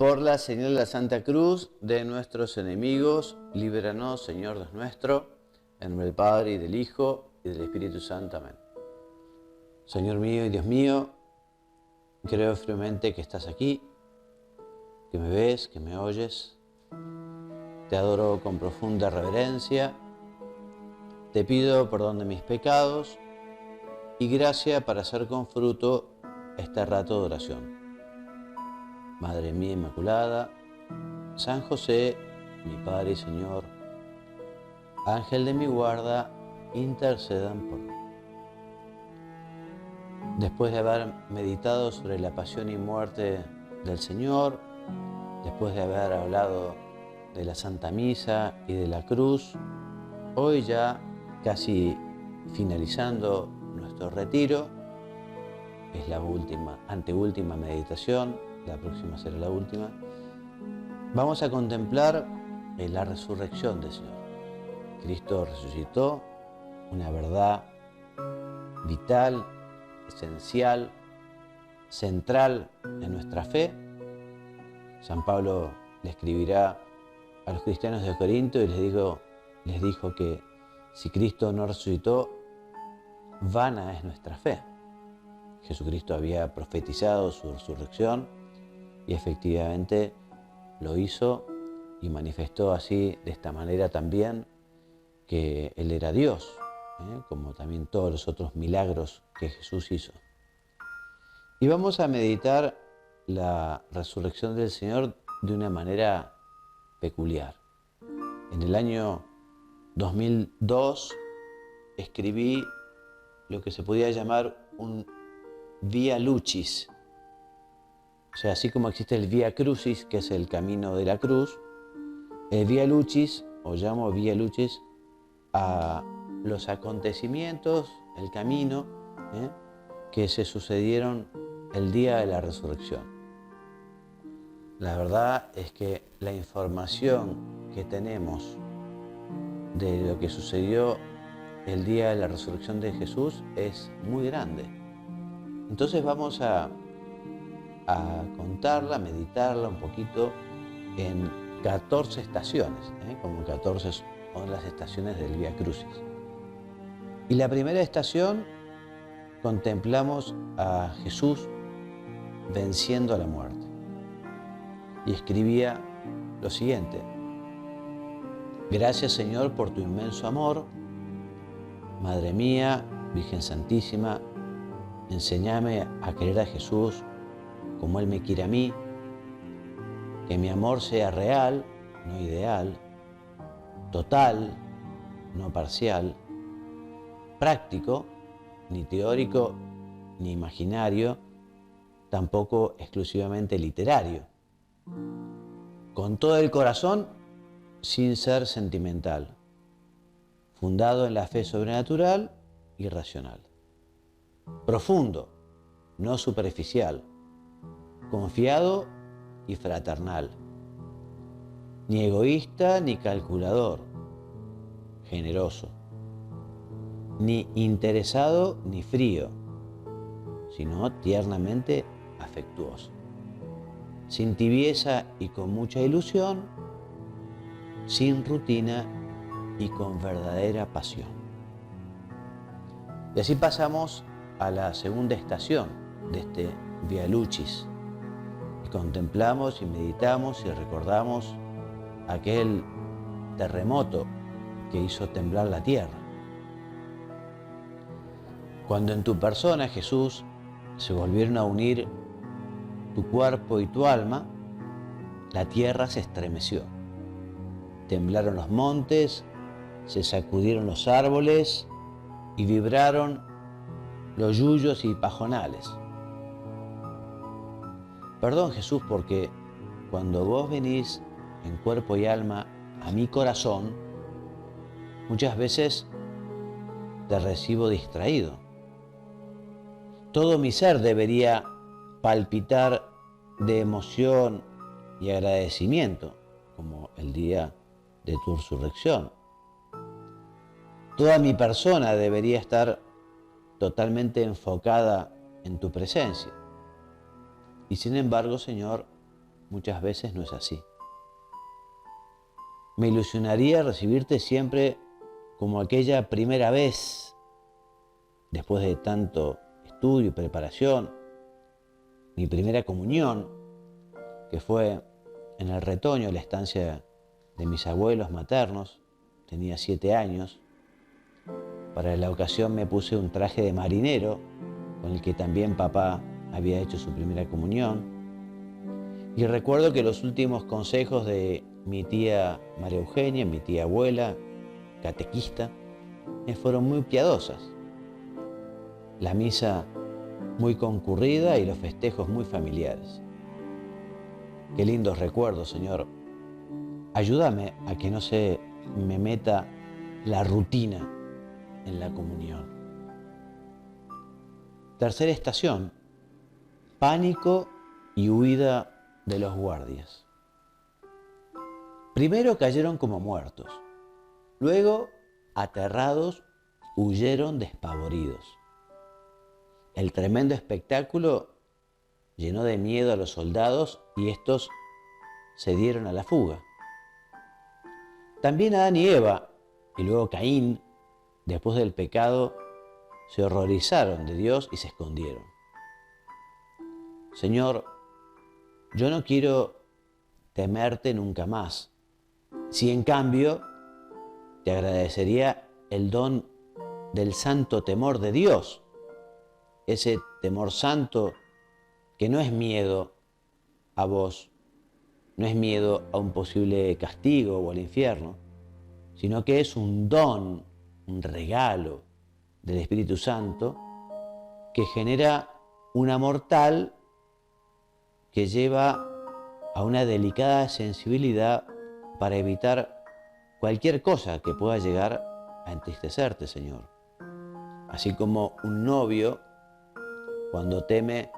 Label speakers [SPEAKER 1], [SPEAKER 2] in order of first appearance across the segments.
[SPEAKER 1] Por la señal de la Santa Cruz de nuestros enemigos, líbranos, Señor Dios nuestro, en nombre del Padre, y del Hijo, y del Espíritu Santo. Amén. Señor mío y Dios mío, creo firmemente que estás aquí, que me ves, que me oyes. Te adoro con profunda reverencia. Te pido perdón de mis pecados y gracia para hacer con fruto este rato de oración. Madre mía Inmaculada, San José, mi Padre y Señor, Ángel de mi guarda, intercedan por mí. Después de haber meditado sobre la pasión y muerte del Señor, después de haber hablado de la Santa Misa y de la cruz, hoy ya casi finalizando nuestro retiro, es la anteúltima meditación, la próxima será la última, vamos a contemplar la resurrección del Señor. Cristo resucitó, una verdad vital, esencial, central en nuestra fe. San Pablo le escribirá a los cristianos de Corinto y les dijo que si Cristo no resucitó, vana es nuestra fe. Jesucristo había profetizado su resurrección y efectivamente lo hizo y manifestó así, de esta manera también, que Él era Dios, como también todos los otros milagros que Jesús hizo. Y vamos a meditar la resurrección del Señor de una manera peculiar. En el año 2002 escribí lo que se podía llamar un Via Lucis. O sea, así como existe el Via Crucis, que es el camino de la cruz, el Via Lucis, o llamo Via Lucis, a los acontecimientos, el camino, que se sucedieron el día de la resurrección. La verdad es que la información que tenemos de lo que sucedió el día de la resurrección de Jesús es muy grande. Entonces vamos a contarla, meditarla un poquito en 14 estaciones, como 14 son las estaciones del Vía Crucis. Y la primera estación contemplamos a Jesús venciendo a la muerte. Y escribía lo siguiente: gracias, Señor, por tu inmenso amor. Madre mía, Virgen Santísima, enséñame a querer a Jesús como Él me quiere a mí, que mi amor sea real, no ideal, total, no parcial, práctico, ni teórico, ni imaginario, tampoco exclusivamente literario, con todo el corazón, sin ser sentimental, fundado en la fe sobrenatural y racional, profundo, no superficial, confiado y fraternal, ni egoísta ni calculador, generoso, ni interesado ni frío, sino tiernamente afectuoso, sin tibieza y con mucha ilusión, sin rutina y con verdadera pasión. Y así pasamos a la segunda estación de este Via Lucis. Y contemplamos y meditamos y recordamos aquel terremoto que hizo temblar la tierra. Cuando en tu persona, Jesús, se volvieron a unir tu cuerpo y tu alma, la tierra se estremeció. Temblaron los montes, se sacudieron los árboles y vibraron los yuyos y pajonales. Perdón, Jesús, porque cuando vos venís en cuerpo y alma a mi corazón, muchas veces te recibo distraído. Todo mi ser debería palpitar de emoción y agradecimiento, como el día de tu resurrección. Toda mi persona debería estar totalmente enfocada en tu presencia. Y sin embargo, Señor, muchas veces no es así. Me ilusionaría recibirte siempre como aquella primera vez, después de tanto estudio y preparación, mi primera comunión, que fue en el retoño, la estancia de mis abuelos maternos. Tenía 7 años. Para la ocasión me puse un traje de marinero, con el que también papá había hecho su primera comunión. Y recuerdo que los últimos consejos de mi tía María Eugenia, mi tía abuela, catequista, fueron muy piadosas. La misa muy concurrida y los festejos muy familiares. Qué lindos recuerdos, Señor. Ayúdame a que no se me meta la rutina en la comunión. Tercera estación, pánico y huida de los guardias. Primero cayeron como muertos, luego, aterrados, huyeron despavoridos. El tremendo espectáculo llenó de miedo a los soldados y estos se dieron a la fuga. También Adán y Eva, y luego Caín, después del pecado, se horrorizaron de Dios y se escondieron. Señor, yo no quiero temerte nunca más. Si en cambio te agradecería el don del santo temor de Dios, ese temor santo que no es miedo a vos, no es miedo a un posible castigo o al infierno, sino que es un don, un regalo del Espíritu Santo que genera un amor tal que lleva a una delicada sensibilidad para evitar cualquier cosa que pueda llegar a entristecerte, Señor. Así como un novio, cuando teme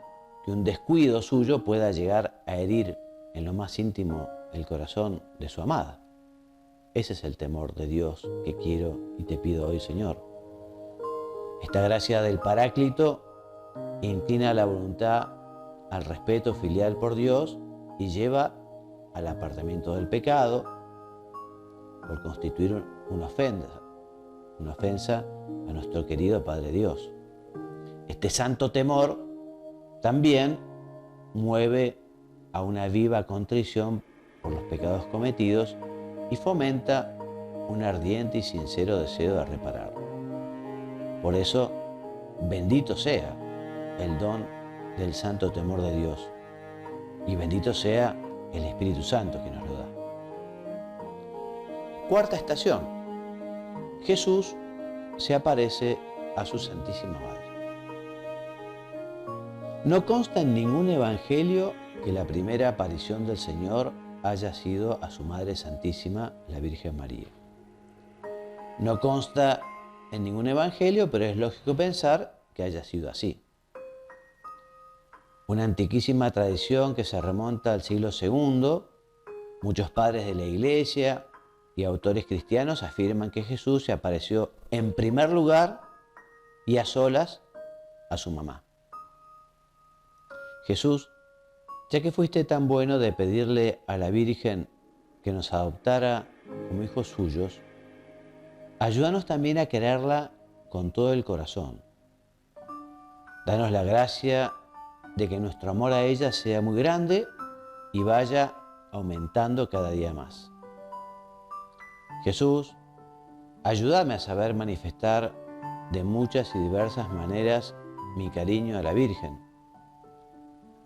[SPEAKER 1] que un descuido suyo pueda llegar a herir en lo más íntimo el corazón de su amada. Ese es el temor de Dios que quiero y te pido hoy, Señor. Esta gracia del Paráclito inclina la voluntad al respeto filial por Dios y lleva al apartamiento del pecado por constituir una ofensa a nuestro querido Padre Dios. Este santo temor también mueve a una viva contrición por los pecados cometidos y fomenta un ardiente y sincero deseo de repararlo. Por eso, bendito sea el don del santo temor de Dios y bendito sea el Espíritu Santo que nos lo da. Cuarta estación, Jesús se aparece a su Santísima Madre. No consta en ningún evangelio que la primera aparición del Señor haya sido a su Madre Santísima, la Virgen María. No consta en ningún evangelio, pero es lógico pensar que haya sido así. Una antiquísima tradición que se remonta al siglo II, muchos padres de la Iglesia y autores cristianos afirman que Jesús se apareció en primer lugar y a solas a su mamá. Jesús, ya que fuiste tan bueno de pedirle a la Virgen que nos adoptara como hijos suyos, ayúdanos también a quererla con todo el corazón. Danos la gracia de que nuestro amor a ella sea muy grande y vaya aumentando cada día más. Jesús, ayúdame a saber manifestar de muchas y diversas maneras mi cariño a la Virgen.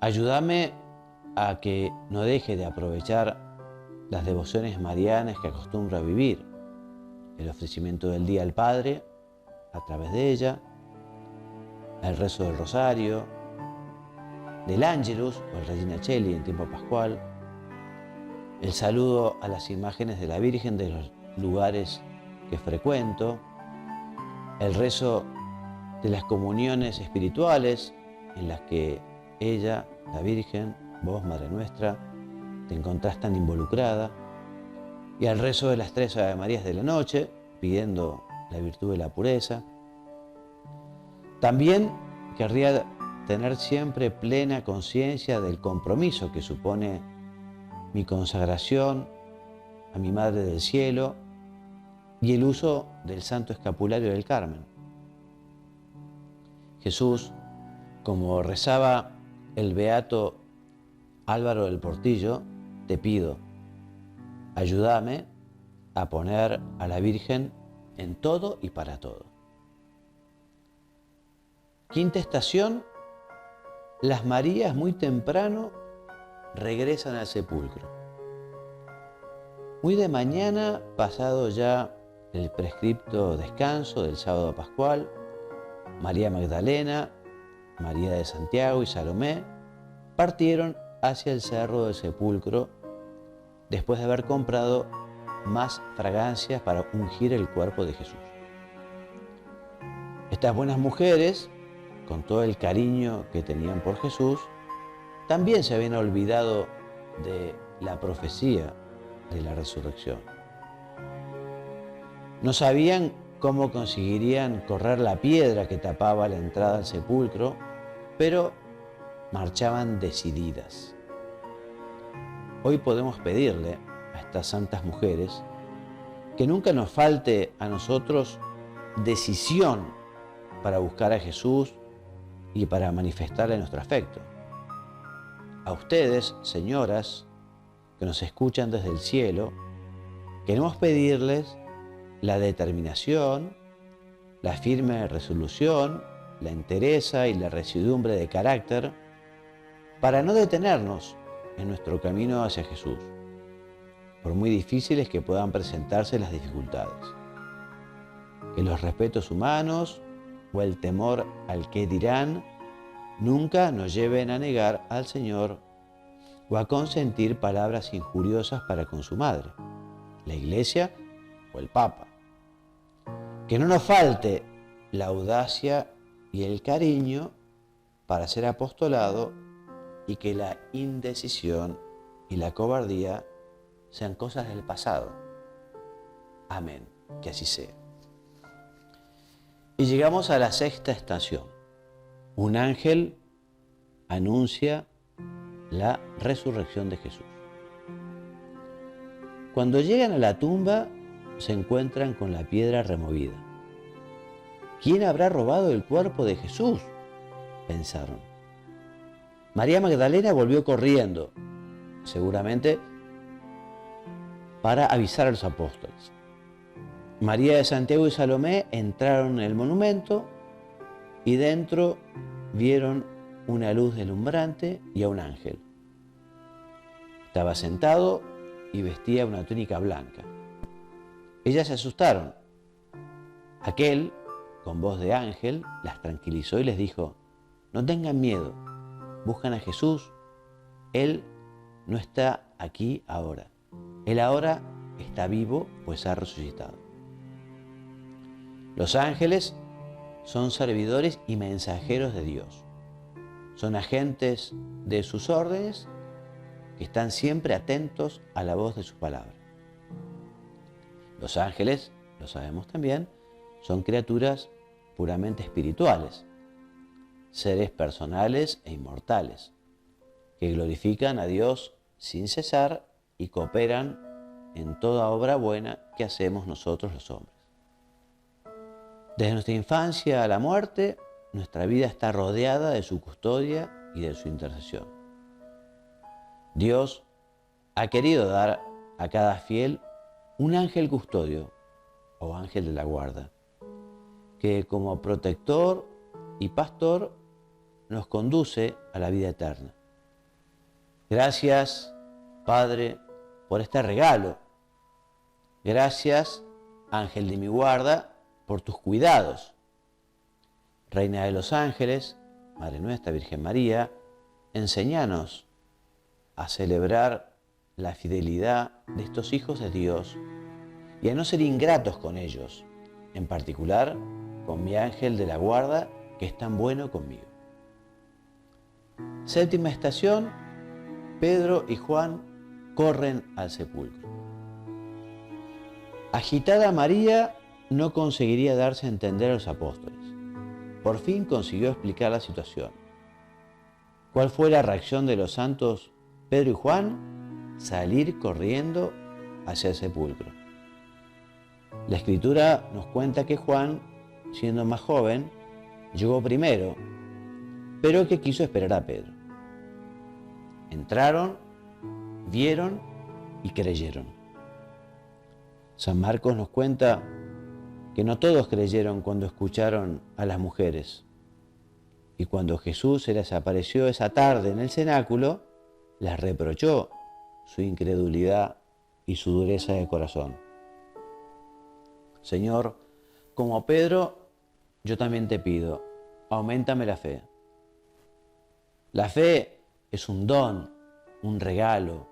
[SPEAKER 1] Ayúdame a que no deje de aprovechar las devociones marianas que acostumbro a vivir, el ofrecimiento del día al Padre a través de ella, el rezo del Rosario, del Ángelus o el Regina Coeli en tiempo pascual, el saludo a las imágenes de la Virgen de los lugares que frecuento, el rezo de las comuniones espirituales en las que ella, la Virgen, vos, Madre Nuestra, te encontrás tan involucrada, y al rezo de las 3 Ave Marías de la noche, pidiendo la virtud de la pureza. También querría tener siempre plena conciencia del compromiso que supone mi consagración a mi Madre del Cielo y el uso del Santo Escapulario del Carmen. Jesús, como rezaba el beato Álvaro del Portillo, te pido, ayúdame a poner a la Virgen en todo y para todo. Quinta estación, las Marías muy temprano regresan al sepulcro. Muy de mañana, pasado ya el prescripto descanso del sábado pascual, María Magdalena, María de Santiago y Salomé partieron hacia el cerro del sepulcro después de haber comprado más fragancias para ungir el cuerpo de Jesús. Estas buenas mujeres, con todo el cariño que tenían por Jesús, también se habían olvidado de la profecía de la resurrección. No sabían cómo conseguirían correr la piedra que tapaba la entrada al sepulcro, pero marchaban decididas. Hoy podemos pedirle a estas santas mujeres que nunca nos falte a nosotros decisión para buscar a Jesús y para manifestarle nuestro afecto. A ustedes, señoras, que nos escuchan desde el cielo, queremos pedirles la determinación, la firme resolución, la entereza y la residumbre de carácter para no detenernos en nuestro camino hacia Jesús, por muy difíciles que puedan presentarse las dificultades. Que los respetos humanos o el temor al qué dirán nunca nos lleven a negar al Señor o a consentir palabras injuriosas para con su madre, la Iglesia o el Papa. Que no nos falte la audacia y el cariño para ser apostolado y que la indecisión y la cobardía sean cosas del pasado. Amén. Que así sea. Y llegamos a la sexta estación. Un ángel anuncia la resurrección de Jesús. Cuando llegan a la tumba, se encuentran con la piedra removida. ¿Quién habrá robado el cuerpo de Jesús?, pensaron. María Magdalena volvió corriendo, seguramente para avisar a los apóstoles. María de Santiago y Salomé entraron en el monumento y dentro vieron una luz deslumbrante y a un ángel. Estaba sentado y vestía una túnica blanca. Ellas se asustaron. Aquel, con voz de ángel, las tranquilizó y les dijo: no tengan miedo, buscan a Jesús. Él no está aquí ahora. Él ahora está vivo, pues ha resucitado. Los ángeles son servidores y mensajeros de Dios. Son agentes de sus órdenes que están siempre atentos a la voz de su palabra. Los ángeles, lo sabemos también, son criaturas puramente espirituales, seres personales e inmortales, que glorifican a Dios sin cesar y cooperan en toda obra buena que hacemos nosotros los hombres. Desde nuestra infancia a la muerte, nuestra vida está rodeada de su custodia y de su intercesión. Dios ha querido dar a cada fiel un ángel custodio o ángel de la guarda, que como protector y pastor nos conduce a la vida eterna. Gracias, Padre, por este regalo. Gracias, ángel de mi guarda, por tus cuidados. Reina de los ángeles, Madre nuestra, Virgen María, enséñanos a celebrar la fidelidad de estos hijos de Dios y a no ser ingratos con ellos, en particular con mi ángel de la guarda, que es tan bueno conmigo. Séptima estación, Pedro y Juan corren al sepulcro. Agitada María no conseguiría darse a entender a los apóstoles. Por fin consiguió explicar la situación. ¿Cuál fue la reacción de los santos Pedro y Juan? salir corriendo hacia el sepulcro. La Escritura nos cuenta que Juan, siendo más joven, llegó primero, pero que quiso esperar a Pedro. Entraron, vieron y creyeron. San Marcos nos cuenta que no todos creyeron cuando escucharon a las mujeres. Y cuando Jesús se les apareció esa tarde en el cenáculo, les reprochó su incredulidad y su dureza de corazón. Señor, como Pedro, yo también te pido, auméntame la fe. La fe es un don, un regalo,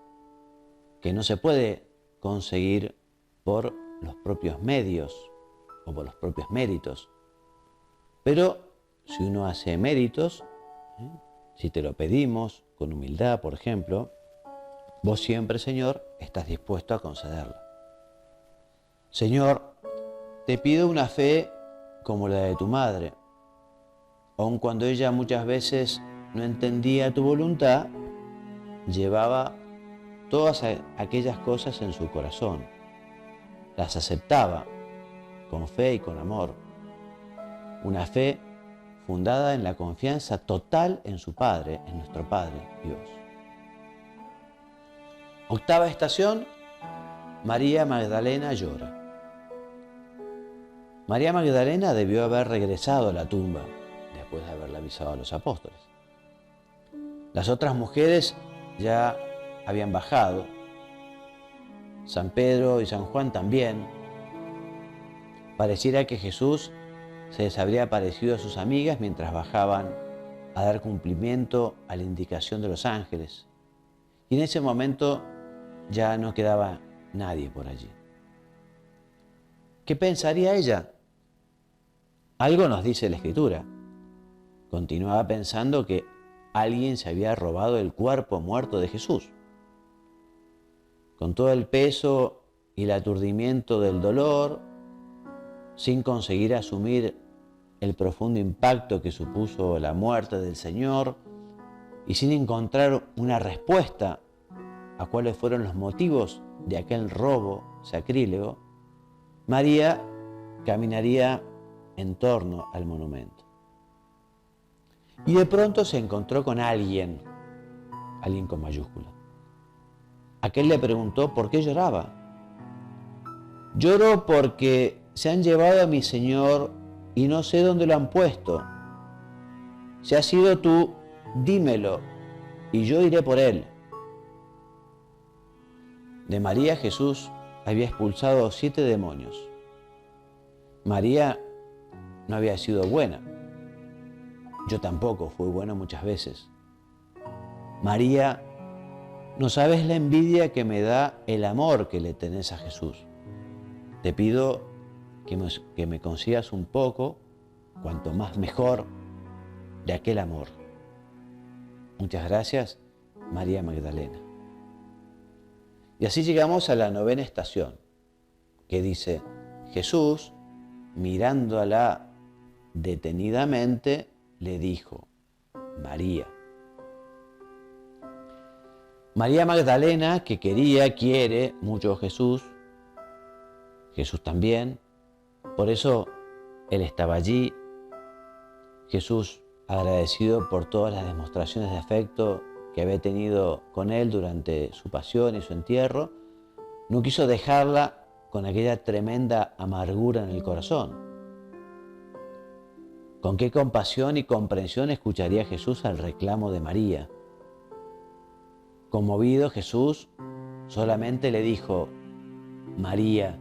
[SPEAKER 1] que no se puede conseguir por los propios medios o por los propios méritos. Pero si uno hace méritos, si te lo pedimos con humildad, por ejemplo, vos siempre, Señor, estás dispuesto a concederla. Señor, te pido una fe como la de tu madre, aun cuando ella muchas veces no entendía tu voluntad, llevaba todas aquellas cosas en su corazón, las aceptaba con fe y con amor, una fe fundada en la confianza total en su Padre, en nuestro Padre, Dios. Octava estación, María Magdalena llora. María Magdalena debió haber regresado a la tumba después de haberle avisado a los apóstoles. Las otras mujeres ya habían bajado, San Pedro y San Juan también. Pareciera que Jesús se les habría aparecido a sus amigas mientras bajaban a dar cumplimiento a la indicación de los ángeles. Y en ese momento ya no quedaba nadie por allí. ¿Qué pensaría ella? Algo nos dice la Escritura. Continuaba pensando que alguien se había robado el cuerpo muerto de Jesús. Con todo el peso y el aturdimiento del dolor, sin conseguir asumir el profundo impacto que supuso la muerte del Señor y sin encontrar una respuesta a cuáles fueron los motivos de aquel robo sacrílego, María caminaría en torno al monumento. Y de pronto se encontró con alguien con mayúscula. Aquel le preguntó por qué lloraba. Lloro porque se han llevado a mi Señor y no sé dónde lo han puesto. Si has sido tú, dímelo y yo iré por él. De María Jesús había expulsado 7 demonios. María no había sido buena. Yo tampoco fui bueno muchas veces. María, no sabes la envidia que me da el amor que le tenés a Jesús. Te pido que me consigas un poco, cuanto más mejor, de aquel amor. Muchas gracias, María Magdalena. Y así llegamos a la 9ª estación, que dice, Jesús, mirándola detenidamente, le dijo, María. María Magdalena, que quiere mucho a Jesús, Jesús también, por eso Él estaba allí. Jesús, agradecido por todas las demostraciones de afecto que había tenido con Él durante su pasión y su entierro, no quiso dejarla con aquella tremenda amargura en el corazón. Con qué compasión y comprensión escucharía Jesús al reclamo de María. Conmovido, Jesús solamente le dijo, María.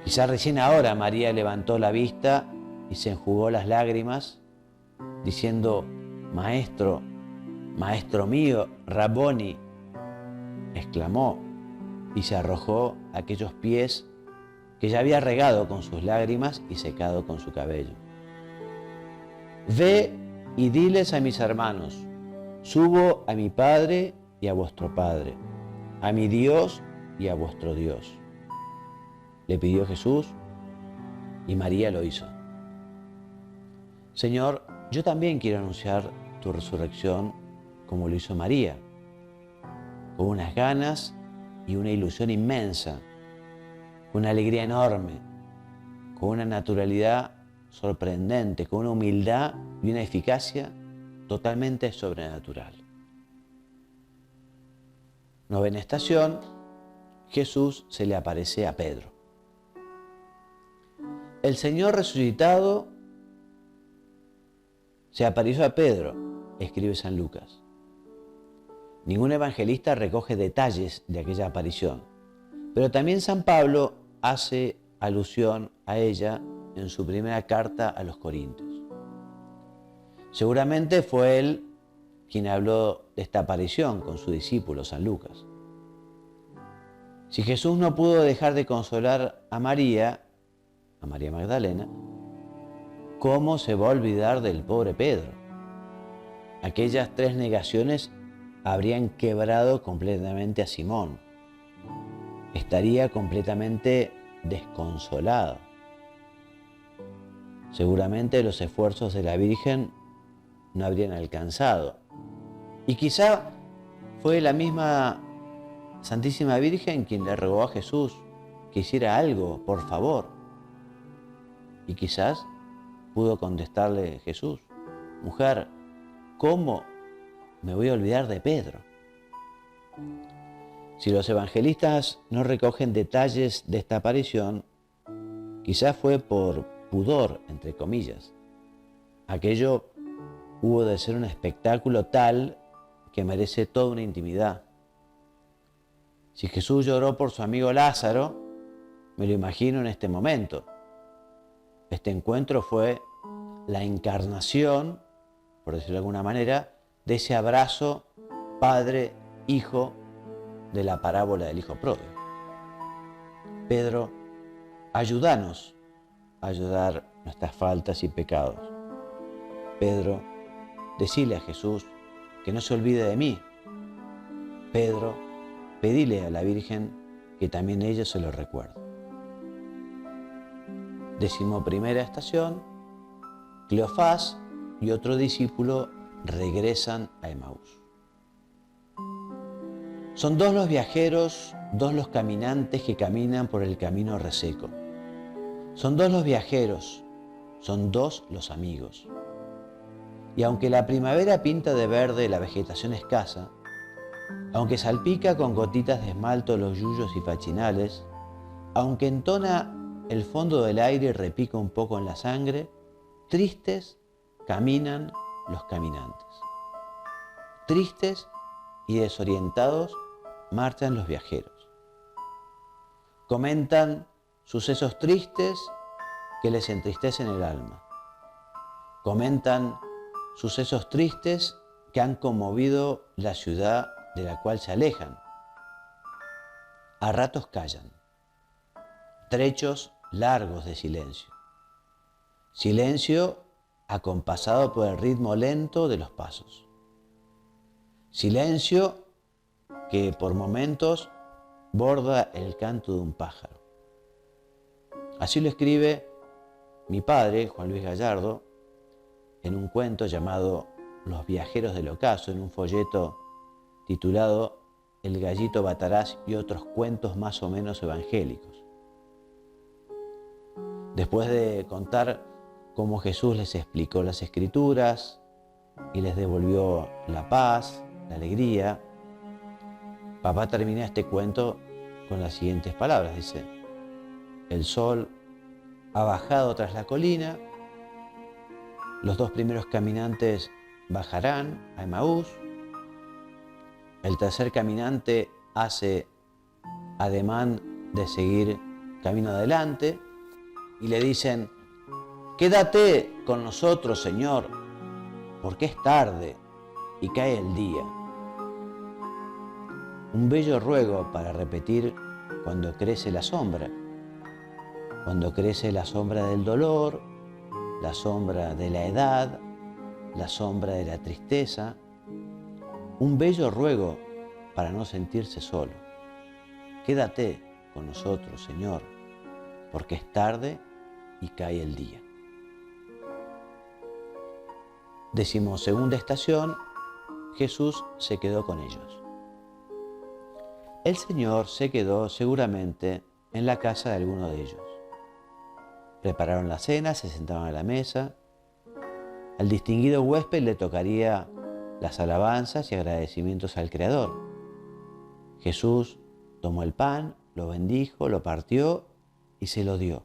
[SPEAKER 1] Quizá recién ahora María levantó la vista y se enjugó las lágrimas, diciendo, Maestro, Maestro mío, Rabboni, exclamó, y se arrojó a aquellos pies que ya había regado con sus lágrimas y secado con su cabello. Ve y diles a mis hermanos, subo a mi Padre y a vuestro Padre, a mi Dios y a vuestro Dios. Le pidió Jesús y María lo hizo. Señor, yo también quiero anunciar tu resurrección como lo hizo María. con unas ganas y una ilusión inmensa, con una alegría enorme, con una naturalidad sorprendente, con una humildad y una eficacia totalmente sobrenatural. Novena estación, Jesús se le aparece a Pedro. El Señor resucitado se apareció a Pedro, escribe San Lucas. Ningún evangelista recoge detalles de aquella aparición, pero también San Pablo hace alusión a ella en su primera carta a los Corintios. Seguramente fue él quien habló de esta aparición con su discípulo San Lucas. Si Jesús no pudo dejar de consolar a María Magdalena, ¿cómo se va a olvidar del pobre Pedro? Aquellas 3 negaciones habrían quebrado completamente a Simón. Estaría completamente desconsolado. Seguramente los esfuerzos de la Virgen no habrían alcanzado. Y quizá fue la misma Santísima Virgen quien le rogó a Jesús que hiciera algo, por favor. Y quizás pudo contestarle Jesús: mujer, ¿cómo me voy a olvidar de Pedro? Si los evangelistas no recogen detalles de esta aparición, quizás fue por pudor, entre comillas. Aquello hubo de ser un espectáculo tal que merece toda una intimidad. Si Jesús lloró por su amigo Lázaro, me lo imagino en este momento. Este encuentro fue la encarnación, por decirlo de alguna manera, de ese abrazo padre-hijo de la parábola del hijo pródigo. Pedro, ayúdanos a ayudar nuestras faltas y pecados. Pedro, decile a Jesús que no se olvide de mí. Pedro, pedile a la Virgen que también ella se lo recuerde. 11ª estación, Cleofás y otro discípulo regresan a Emaús. Son 2 los viajeros, 2 los caminantes que caminan por el camino reseco. Son 2 los viajeros, son 2 los amigos. Y aunque la primavera pinta de verde la vegetación escasa, aunque salpica con gotitas de esmalto los yuyos y fachinales, aunque entona el fondo del aire y repica un poco en la sangre, tristes caminan los caminantes. Tristes y desorientados marchan los viajeros. Comentan sucesos tristes que les entristecen el alma. Comentan sucesos tristes que han conmovido la ciudad de la cual se alejan. A ratos callan. Trechos largos de silencio. Silencio acompasado por el ritmo lento de los pasos. Silencio que por momentos borda el canto de un pájaro. Así lo escribe mi padre, Juan Luis Gallardo, en un cuento llamado Los viajeros del ocaso, en un folleto titulado El gallito Bataraz y otros cuentos más o menos evangélicos. Después de contar cómo Jesús les explicó las Escrituras y les devolvió la paz, la alegría, papá termina este cuento con las siguientes palabras. Dice: el sol ha bajado tras la colina, los 2 primeros caminantes bajarán a Emaús, el tercer caminante hace ademán de seguir camino adelante y le dicen: quédate con nosotros, Señor, porque es tarde y cae el día. Un bello ruego para repetir cuando crece la sombra. Cuando crece la sombra del dolor, la sombra de la edad, la sombra de la tristeza. Un bello ruego para no sentirse solo. Quédate con nosotros, Señor, porque es tarde y cae el día. 12ª estación, Jesús se quedó con ellos. el Señor se quedó seguramente en la casa de alguno de ellos. Prepararon la cena, se sentaron a la mesa. Al distinguido huésped le tocaría las alabanzas y agradecimientos al Creador. Jesús tomó el pan, lo bendijo, lo partió y se lo dio.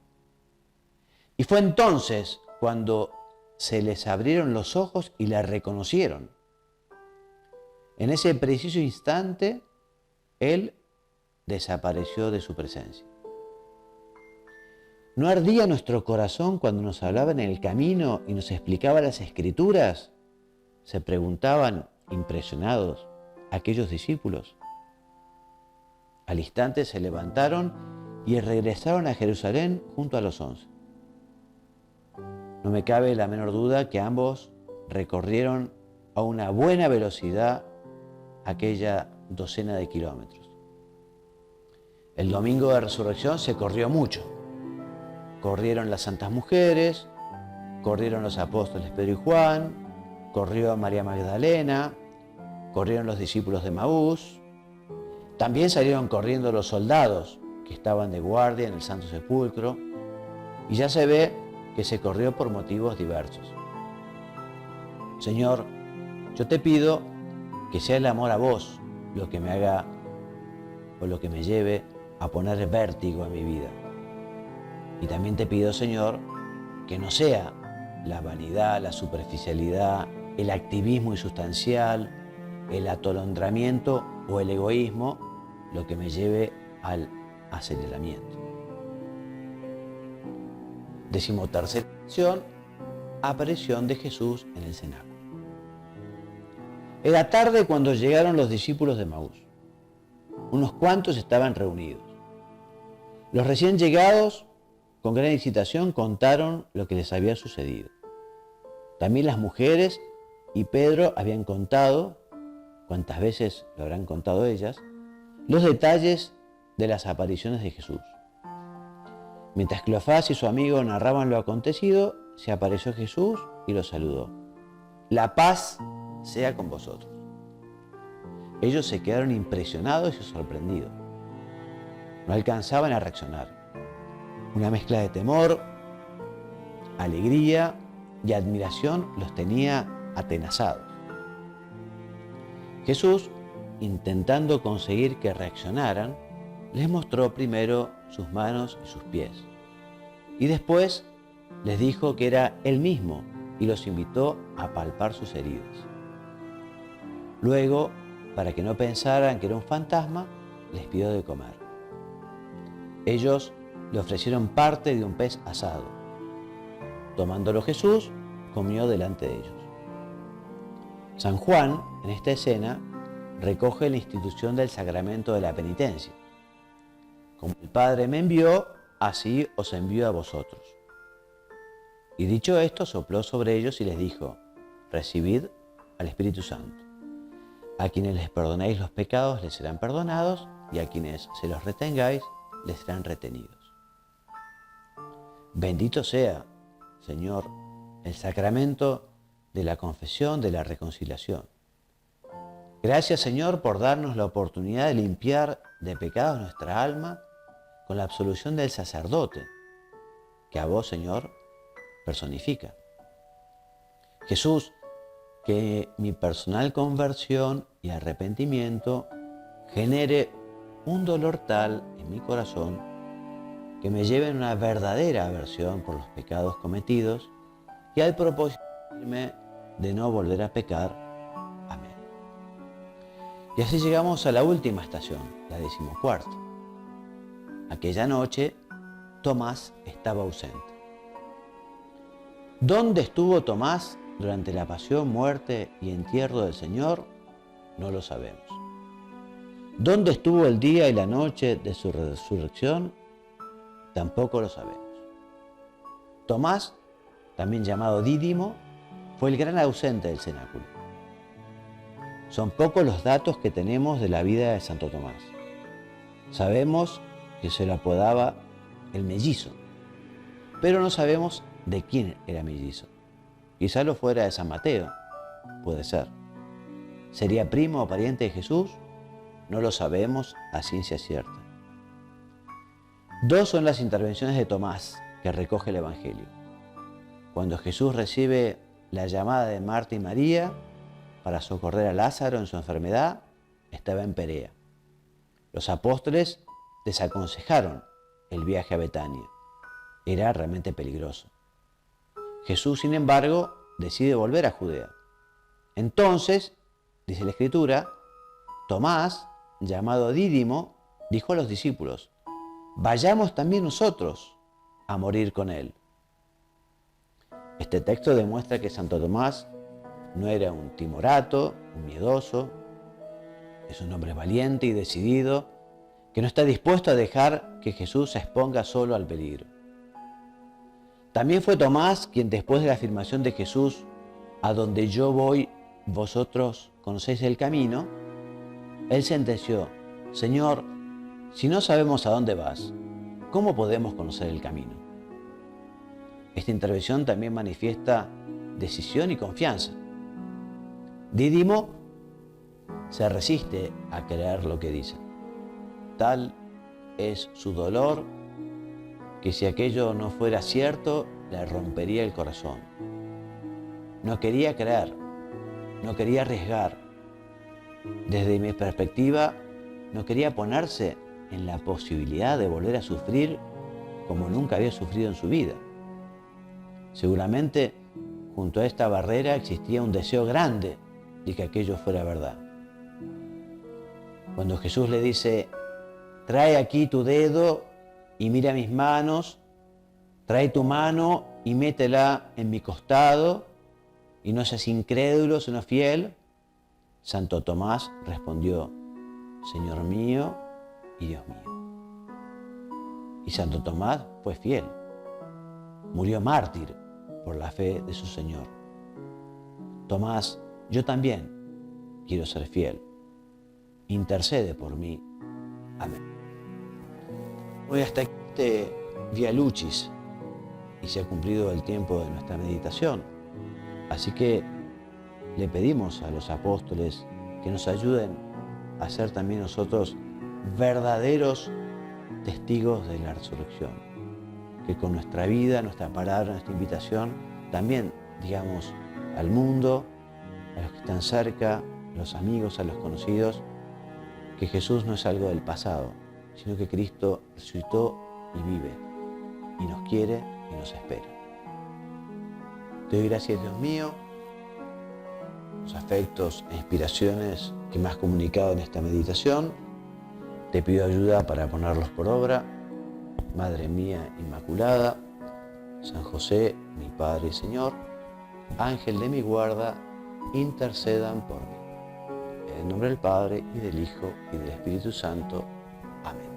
[SPEAKER 1] Y fue entonces cuando se les abrieron los ojos y la reconocieron. En ese preciso instante, Él desapareció de su presencia. ¿No ardía nuestro corazón cuando nos hablaba en el camino y nos explicaba las Escrituras? Se preguntaban, impresionados, aquellos discípulos. Al instante se levantaron y regresaron a Jerusalén junto a los 11. No me cabe la menor duda que ambos recorrieron a una buena velocidad aquella docena de kilómetros. El domingo de resurrección se corrió mucho. Corrieron las santas mujeres, corrieron los apóstoles Pedro y Juan, corrió María Magdalena, corrieron los discípulos de Emaús. También salieron corriendo los soldados que estaban de guardia en el Santo Sepulcro, y ya se ve que se corrió por motivos diversos. Señor, yo te pido que sea el amor a vos lo que me haga o lo que me lleve a poner vértigo a mi vida. Y también te pido, Señor, que no sea la vanidad, la superficialidad, el activismo insustancial, el atolondramiento o el egoísmo lo que me lleve al aceleramiento. 13ª lección, aparición de Jesús en el cenáculo. Era tarde cuando llegaron los discípulos de Emaús. Unos cuantos estaban reunidos. Los recién llegados, con gran excitación, contaron lo que les había sucedido. También las mujeres y Pedro habían contado, cuantas veces lo habrán contado ellas, los detalles de las apariciones de Jesús. Mientras Cleofás y su amigo narraban lo acontecido, se apareció Jesús y los saludó. La paz sea con vosotros. Ellos se quedaron impresionados y sorprendidos. No alcanzaban a reaccionar. Una mezcla de temor, alegría y admiración los tenía atenazados. Jesús, intentando conseguir que reaccionaran, les mostró primero sus manos y sus pies. Y después les dijo que era Él mismo y los invitó a palpar sus heridas. Luego, para que no pensaran que era un fantasma, les pidió de comer. Ellos le ofrecieron parte de un pez asado. Tomándolo Jesús, comió delante de ellos. San Juan, en esta escena, recoge la institución del sacramento de la penitencia. Como el Padre me envió, así os envío a vosotros. Y dicho esto, sopló sobre ellos y les dijo: recibid al Espíritu Santo. A quienes les perdonéis los pecados les serán perdonados, y a quienes se los retengáis les serán retenidos. Bendito sea, Señor, el sacramento de la confesión, de la reconciliación. Gracias, Señor, por darnos la oportunidad de limpiar de pecados nuestra alma con la absolución del sacerdote, que a vos, Señor, personifica. Jesús, que mi personal conversión y arrepentimiento genere un dolor tal en mi corazón que me lleve a una verdadera aversión por los pecados cometidos y al propósito de no volver a pecar. Amén. Y así llegamos a la última estación, la 14ª. Aquella noche, Tomás estaba ausente. ¿Dónde estuvo Tomás durante la pasión, muerte y entierro del Señor? No lo sabemos. ¿Dónde estuvo el día y la noche de su resurrección? Tampoco lo sabemos. Tomás, también llamado Dídimo, fue el gran ausente del cenáculo. Son pocos los datos que tenemos de la vida de Santo Tomás. Sabemos que se lo apodaba el mellizo, pero no sabemos de quién era mellizo. Quizá lo fuera de San Mateo, puede ser. ¿Sería primo o pariente de Jesús? no lo sabemos a ciencia cierta. Dos son las intervenciones de Tomás que recoge el Evangelio. Cuando Jesús recibe la llamada de Marta y María para socorrer a Lázaro en su enfermedad, estaba en Perea. Los apóstoles desaconsejaron el viaje a Betania. Era realmente peligroso. Jesús, sin embargo, decide volver a Judea. Entonces, dice la Escritura, Tomás, llamado Dídimo, dijo a los discípulos: vayamos también nosotros a morir con él. Este texto demuestra que Santo Tomás no era un timorato, un miedoso, es un hombre valiente y decidido, que no está dispuesto a dejar que Jesús se exponga solo al peligro. También fue Tomás quien, después de la afirmación de Jesús, a donde yo voy, vosotros conocéis el camino, él sentenció: Señor, si no sabemos a dónde vas, ¿cómo podemos conocer el camino? Esta intervención también manifiesta decisión y confianza. Dídimo se resiste a creer lo que dice. Tal es su dolor que si aquello no fuera cierto, le rompería el corazón. No quería creer, no quería arriesgar. Desde mi perspectiva, no quería ponerse en la posibilidad de volver a sufrir como nunca había sufrido en su vida. Seguramente, junto a esta barrera existía un deseo grande de que aquello fuera verdad. Cuando Jesús le dice: trae aquí tu dedo y mira mis manos, trae tu mano y métela en mi costado, y no seas incrédulo, sino fiel, Santo Tomás respondió: Señor mío y Dios mío. Y Santo Tomás fue fiel. Murió mártir por la fe de su Señor. Tomás, yo también quiero ser fiel. Intercede por mí. Amén. Hoy hasta aquí Vía Lucis y se ha cumplido el tiempo de nuestra meditación. Así que le pedimos a los apóstoles que nos ayuden a ser también nosotros verdaderos testigos de la resurrección. Que con nuestra vida, nuestra palabra, nuestra invitación, también digamos al mundo, a los que están cerca, a los amigos, a los conocidos, que Jesús no es algo del pasado, sino que Cristo resucitó y vive, y nos quiere y nos espera. Te doy gracias, Dios mío, los afectos e inspiraciones que me has comunicado en esta meditación. Te pido ayuda para ponerlos por obra. Madre mía Inmaculada, San José, mi Padre y Señor, Ángel de mi guarda, intercedan por mí. En el nombre del Padre, y del Hijo, y del Espíritu Santo. Amén.